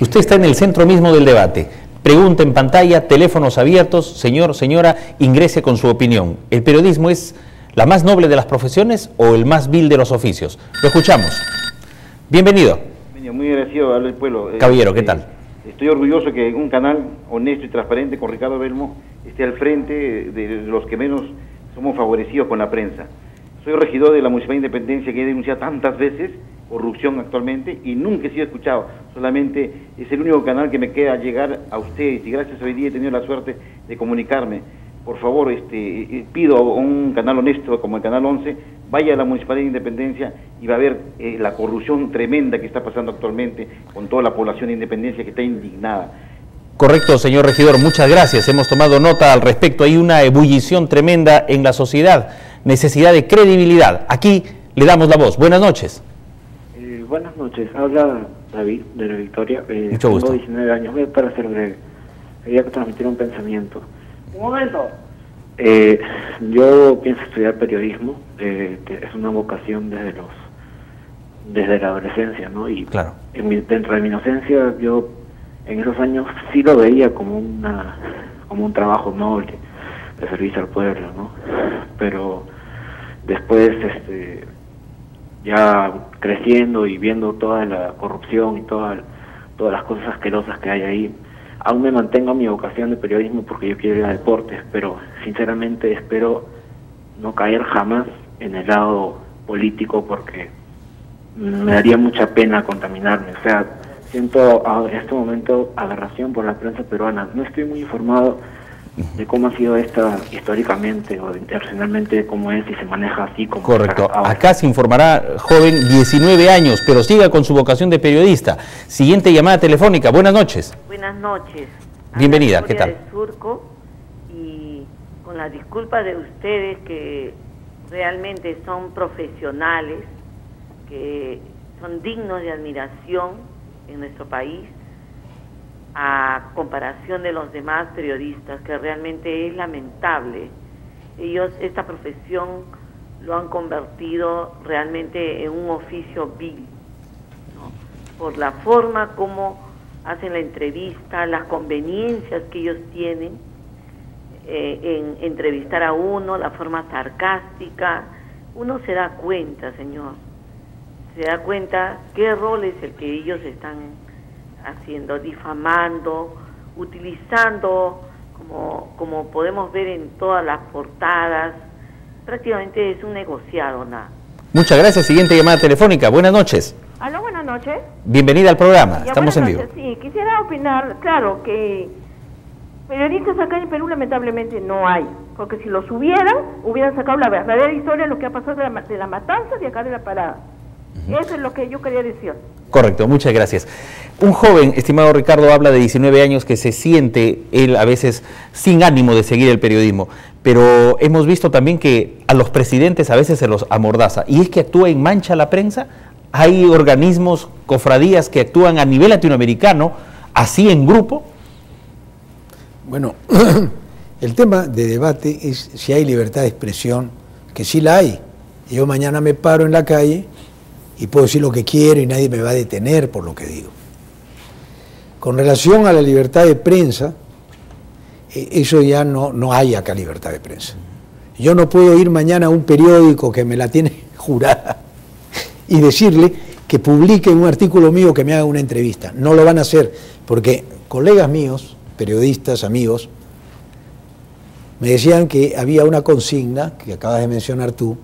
Usted está en el centro mismo del debate. Pregunta en pantalla, teléfonos abiertos. Señor, señora, ingrese con su opinión. ¿El periodismo es la más noble de las profesiones o el más vil de los oficios? Lo escuchamos. Bienvenido. Muy agradecido al pueblo. Caballero, ¿qué tal? Estoy orgulloso que un canal honesto y transparente con Ricardo Belmo esté al frente de los que menos somos favorecidos con la prensa. Soy regidor de la Municipalidad de Independencia, que he denunciado tantas veces corrupción actualmente y nunca he sido escuchado. Solamente es el único canal que me queda llegar a ustedes y gracias a hoy día he tenido la suerte de comunicarme. Por favor, pido a un canal honesto como el Canal 11, vaya a la Municipalidad de Independencia y va a ver la corrupción tremenda que está pasando actualmente con toda la población de Independencia que está indignada. Correcto, señor regidor, muchas gracias. Hemos tomado nota al respecto. Hay una ebullición tremenda en la sociedad, necesidad de credibilidad. Aquí le damos la voz. Buenas noches. Buenas noches, habla David de La Victoria. Mucho gusto. Tengo 19 años, para ser breve. Quería transmitir un pensamiento. Un momento. Yo pienso estudiar periodismo, que es una vocación desde la adolescencia, ¿no? Y claro. Dentro de mi inocencia, yo en esos años sí lo veía como un trabajo noble de servicio al pueblo, ¿no? Pero después, ya creciendo y viendo toda la corrupción y todas las cosas asquerosas que hay ahí, aún me mantengo en mi vocación de periodismo porque yo quiero ir a deportes, pero sinceramente espero no caer jamás en el lado político porque me daría mucha pena contaminarme. O sea, siento en este momento aberración por la prensa peruana. No estoy muy informado de cómo ha sido esta históricamente o internacionalmente, cómo es y se maneja así como... Correcto. Acá se informará, joven, 19 años, pero siga con su vocación de periodista. Siguiente llamada telefónica. Buenas noches. Buenas noches. Bienvenida, ¿qué tal? De Surco, y con la disculpa de ustedes que realmente son profesionales, que son dignos de admiración en nuestro país, a comparación de los demás periodistas, que realmente es lamentable. Ellos, esta profesión, lo han convertido realmente en un oficio vil, ¿no? Por la forma como hacen la entrevista, las conveniencias que ellos tienen en entrevistar a uno, la forma sarcástica. Uno se da cuenta, señor, se da cuenta qué rol es el que ellos están haciendo, difamando, utilizando, como podemos ver en todas las portadas, prácticamente es un negociado, nada. Muchas gracias. Siguiente llamada telefónica. Buenas noches. Aló, buenas noches. Bienvenida al programa. Ya, estamos en vivo. Sí, quisiera opinar, claro, que periodistas acá en Perú lamentablemente no hay, porque si los hubieran sacado la verdadera historia de lo que ha pasado de la matanza de acá de la Parada. Eso es lo que yo quería decir. Correcto, muchas gracias. Un joven, estimado Ricardo, habla de 19 años que se siente él a veces sin ánimo de seguir el periodismo, pero hemos visto también que a los presidentes a veces se los amordaza, y es que actúa en mancha la prensa. Hay organismos, cofradías que actúan a nivel latinoamericano, así en grupo. Bueno, el tema de debate es si hay libertad de expresión, que sí la hay. Yo mañana me paro en la calle y puedo decir lo que quiero y nadie me va a detener por lo que digo. Con relación a la libertad de prensa, eso ya no hay acá libertad de prensa. Yo no puedo ir mañana a un periódico que me la tiene jurada y decirle que publique un artículo mío, que me haga una entrevista. No lo van a hacer, porque colegas míos, periodistas, amigos, me decían que había una consigna, que acabas de mencionar tú,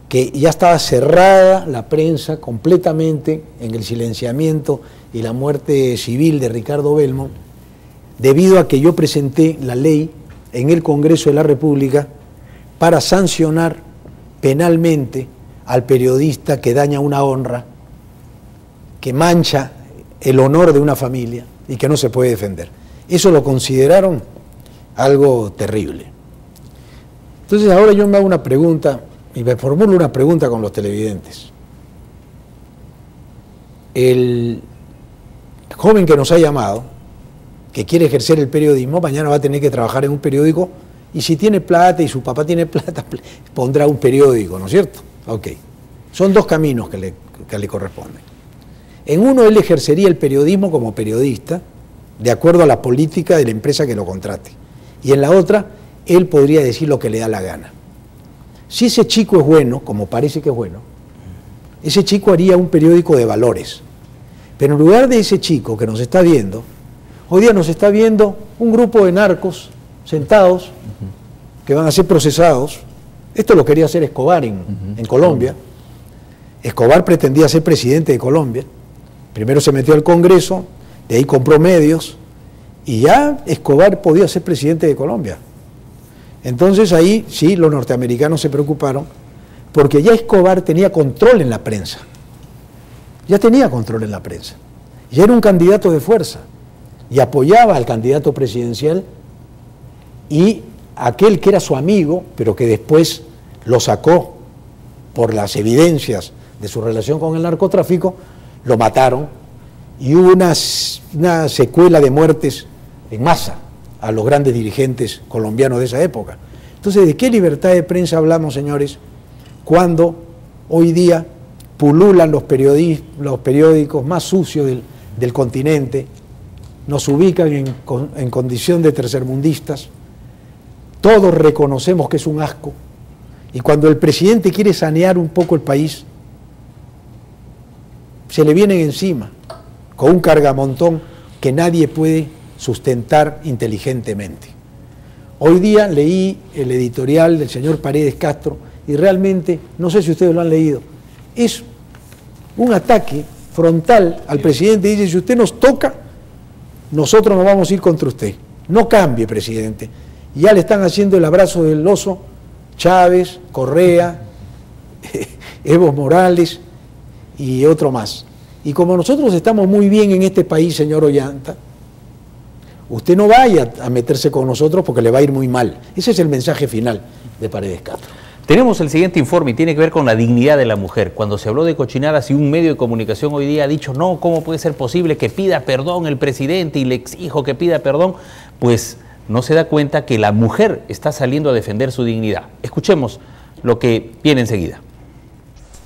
que ya estaba cerrada la prensa completamente en el silenciamiento y la muerte civil de Ricardo Belmo, debido a que yo presenté la ley en el Congreso de la República para sancionar penalmente al periodista que daña una honra, que mancha el honor de una familia y que no se puede defender. Eso lo consideraron algo terrible. Entonces ahora yo me hago una pregunta, y me formulo una pregunta con los televidentes. El joven que nos ha llamado, que quiere ejercer el periodismo, mañana va a tener que trabajar en un periódico, y si tiene plata y su papá tiene plata, pondrá un periódico, ¿no es cierto? Ok. Son dos caminos que le corresponden. En uno él ejercería el periodismo como periodista, de acuerdo a la política de la empresa que lo contrate. Y en la otra, él podría decir lo que le da la gana. Si ese chico es bueno, como parece que es bueno, ese chico haría un periódico de valores. Pero en lugar de ese chico que nos está viendo, hoy día nos está viendo un grupo de narcos sentados que van a ser procesados. Esto lo quería hacer Escobar en Colombia. Escobar pretendía ser presidente de Colombia. Primero se metió al Congreso, de ahí compró medios, y ya Escobar podía ser presidente de Colombia. Entonces ahí sí los norteamericanos se preocuparon, porque ya Escobar tenía control en la prensa. Ya tenía control en la prensa. Ya era un candidato de fuerza, y apoyaba al candidato presidencial, y aquel que era su amigo, pero que después lo sacó por las evidencias de su relación con el narcotráfico, lo mataron, y hubo una secuela de muertes en masa a los grandes dirigentes colombianos de esa época. Entonces, ¿de qué libertad de prensa hablamos, señores, cuando hoy día pululan los periódicos más sucios del continente, nos ubican en condición de tercermundistas, todos reconocemos que es un asco, y cuando el presidente quiere sanear un poco el país, se le vienen encima con un cargamontón que nadie puede sustentar inteligentemente. Hoy día leí el editorial del señor Paredes Castro y realmente, no sé si ustedes lo han leído, es un ataque frontal al presidente. Dice, si usted nos toca, nosotros nos vamos a ir contra usted. No cambie, presidente. Ya le están haciendo el abrazo del oso Chávez, Correa, Evo Morales y otro más. Y como nosotros estamos muy bien en este país, señor Ollanta, usted no vaya a meterse con nosotros porque le va a ir muy mal. Ese es el mensaje final de Paredes Castro. Tenemos el siguiente informe y tiene que ver con la dignidad de la mujer. Cuando se habló de cochinadas y un medio de comunicación hoy día ha dicho, no, ¿cómo puede ser posible que pida perdón el presidente y le exijo que pida perdón? Pues no se da cuenta que la mujer está saliendo a defender su dignidad. Escuchemos lo que viene enseguida.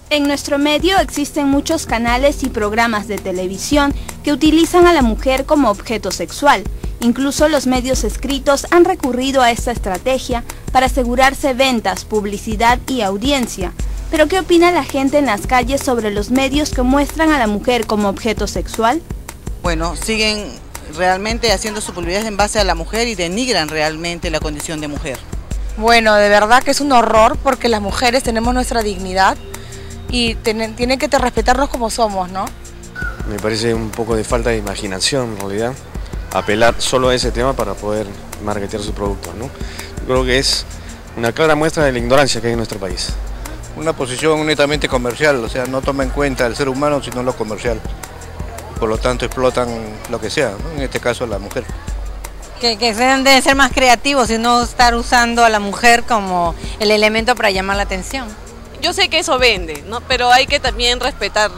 En nuestro medio existen muchos canales y programas de televisión que utilizan a la mujer como objeto sexual. Incluso los medios escritos han recurrido a esta estrategia para asegurarse ventas, publicidad y audiencia. ¿Pero qué opina la gente en las calles sobre los medios que muestran a la mujer como objeto sexual? Bueno, siguen realmente haciendo su publicidad en base a la mujer y denigran realmente la condición de mujer. Bueno, de verdad que es un horror porque las mujeres tenemos nuestra dignidad y tienen que respetarnos como somos, ¿no? Me parece un poco de falta de imaginación en realidad, apelar solo a ese tema para poder marketear sus productos, ¿no? Yo creo que es una clara muestra de la ignorancia que hay en nuestro país. Una posición netamente comercial, o sea, no toma en cuenta el ser humano sino lo comercial. Por lo tanto explotan lo que sea, ¿no? En este caso la mujer. Que deben ser más creativos y no estar usando a la mujer como el elemento para llamar la atención. Yo sé que eso vende, ¿no? Pero hay que también respetar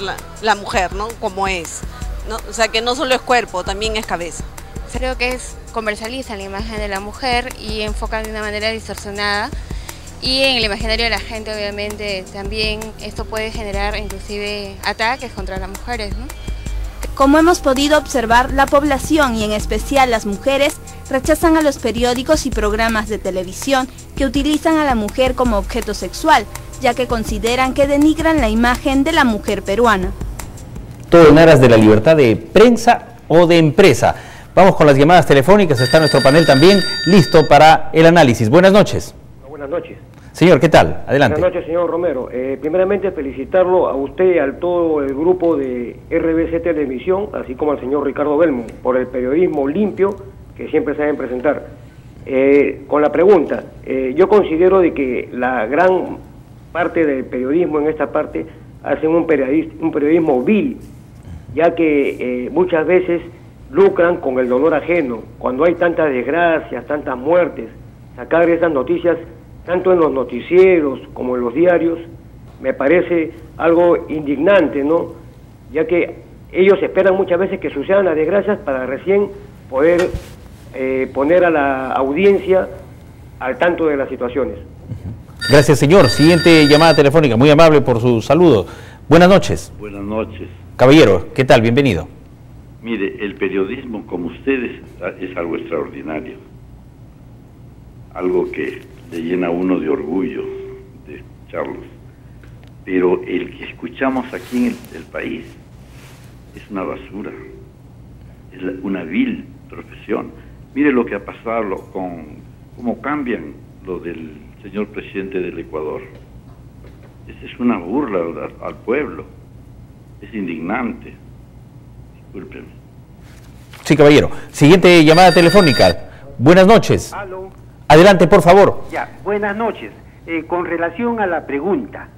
la mujer, ¿no? Como es, ¿no? O sea, que no solo es cuerpo, también es cabeza. Creo que comercializan la imagen de la mujer y enfocan de una manera distorsionada. Y en el imaginario de la gente, obviamente, también esto puede generar inclusive ataques contra las mujeres, ¿no? Como hemos podido observar, la población y en especial las mujeres rechazan a los periódicos y programas de televisión que utilizan a la mujer como objeto sexual, ya que consideran que denigran la imagen de la mujer peruana. Todo en aras de la libertad de prensa o de empresa. Vamos con las llamadas telefónicas, está nuestro panel también listo para el análisis. Buenas noches. Buenas noches. Señor, ¿qué tal? Adelante. Buenas noches, señor Romero. Primeramente, felicitarlo a usted y a todo el grupo de RBC Televisión, así como al señor Ricardo Belmo, por el periodismo limpio que siempre saben presentar. Con la pregunta, yo considero de que la gran parte del periodismo en esta parte hacen un periodismo vil, ya que muchas veces lucran con el dolor ajeno. Cuando hay tantas desgracias, tantas muertes, sacar esas noticias tanto en los noticieros como en los diarios, me parece algo indignante, ¿no? Ya que ellos esperan muchas veces que sucedan las desgracias para recién poder poner a la audiencia al tanto de las situaciones. Gracias, señor. Siguiente llamada telefónica, muy amable por su saludo. Buenas noches. Buenas noches. Caballero, ¿qué tal? Bienvenido. Mire, el periodismo como ustedes es algo extraordinario, algo que le llena a uno de orgullo de escucharlos, pero el que escuchamos aquí en el país es una basura, es una vil profesión. Mire lo que ha pasado cómo cambian lo del señor presidente del Ecuador. Es una burla al pueblo, es indignante. Discúlpenme. Sí, caballero. Siguiente llamada telefónica. Buenas noches. Aló. Adelante, por favor. Ya, buenas noches. Con relación a la pregunta,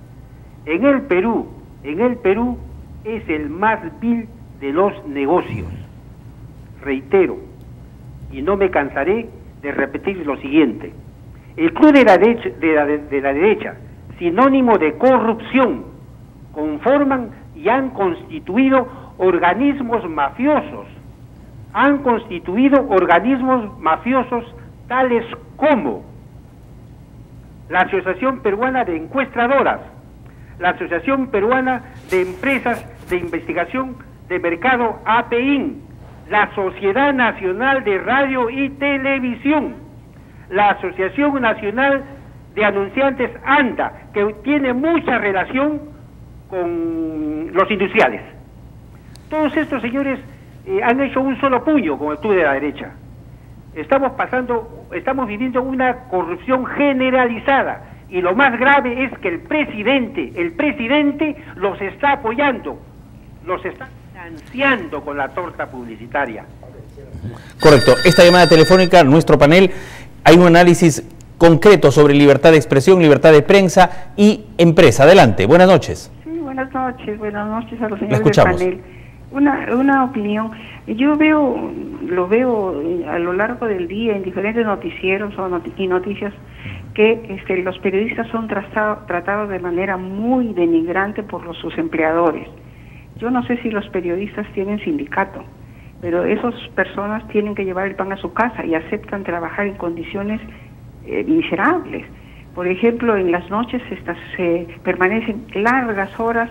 en el Perú es el más vil de los negocios. Reitero, y no me cansaré de repetir lo siguiente. El club de la derecha, sinónimo de corrupción, conforman y han constituido organismos mafiosos. Han constituido organismos mafiosos tales como la Asociación Peruana de Encuestadoras, la Asociación Peruana de Empresas de Investigación de Mercado APIN, la Sociedad Nacional de Radio y Televisión, la Asociación Nacional de Anunciantes ANDA, que tiene mucha relación con los industriales. Todos estos señores han hecho un solo puño con el club de la derecha. Estamos viviendo una corrupción generalizada, y lo más grave es que el presidente los está apoyando, los está financiando con la torta publicitaria. Correcto. Esta llamada telefónica, nuestro panel, hay un análisis concreto sobre libertad de expresión, libertad de prensa y empresa. Adelante. Buenas noches. Sí, buenas noches a los señores del panel. Una opinión. Yo lo veo a lo largo del día en diferentes noticieros y noticias que los periodistas son tratados de manera muy denigrante por sus empleadores. Yo no sé si los periodistas tienen sindicato, pero esas personas tienen que llevar el pan a su casa y aceptan trabajar en condiciones miserables. Por ejemplo, en las noches se permanecen largas horas,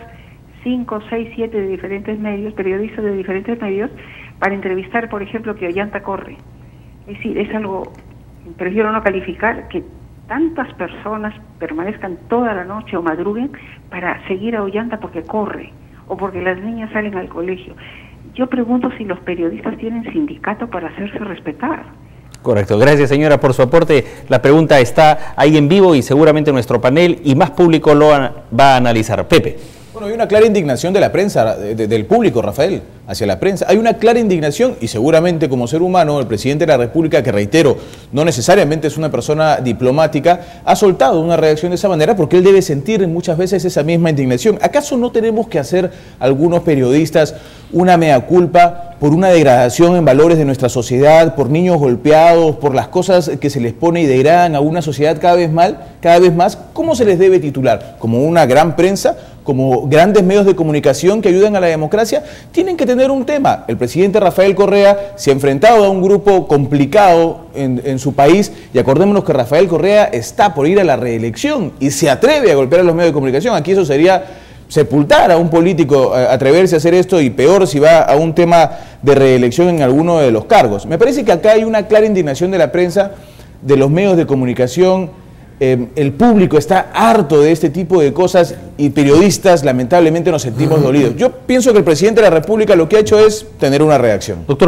5, 6, 7 de diferentes medios, periodistas de diferentes medios, para entrevistar, por ejemplo, que Ollanta corre. Es decir, es algo, prefiero no calificar, que tantas personas permanezcan toda la noche o madruguen para seguir a Ollanta porque corre, o porque las niñas salen al colegio. Yo pregunto si los periodistas tienen sindicato para hacerse respetar. Correcto. Gracias, señora, por su aporte. La pregunta está ahí en vivo y seguramente nuestro panel y más público lo va a analizar. Pepe. Bueno, hay una clara indignación de la prensa, del público, Rafael, hacia la prensa. Hay una clara indignación y seguramente como ser humano, el presidente de la República, que reitero, no necesariamente es una persona diplomática, ha soltado una reacción de esa manera porque él debe sentir muchas veces esa misma indignación. ¿Acaso no tenemos que hacer algunos periodistas una mea culpa por una degradación en valores de nuestra sociedad, por niños golpeados, por las cosas que se les pone y degradan a una sociedad cada vez más? ¿Cómo se les debe titular? ¿Como una gran prensa? ¿Como grandes medios de comunicación que ayudan a la democracia? Tienen que tener un tema. El presidente Rafael Correa se ha enfrentado a un grupo complicado en su país, y acordémonos que Rafael Correa está por ir a la reelección y se atreve a golpear a los medios de comunicación. Aquí eso sería sepultar a un político, atreverse a hacer esto, y peor si va a un tema de reelección en alguno de los cargos. Me parece que acá hay una clara indignación de la prensa, de los medios de comunicación. El público está harto de este tipo de cosas y periodistas lamentablemente nos sentimos dolidos. Yo pienso que el presidente de la República lo que ha hecho es tener una reacción. Doctor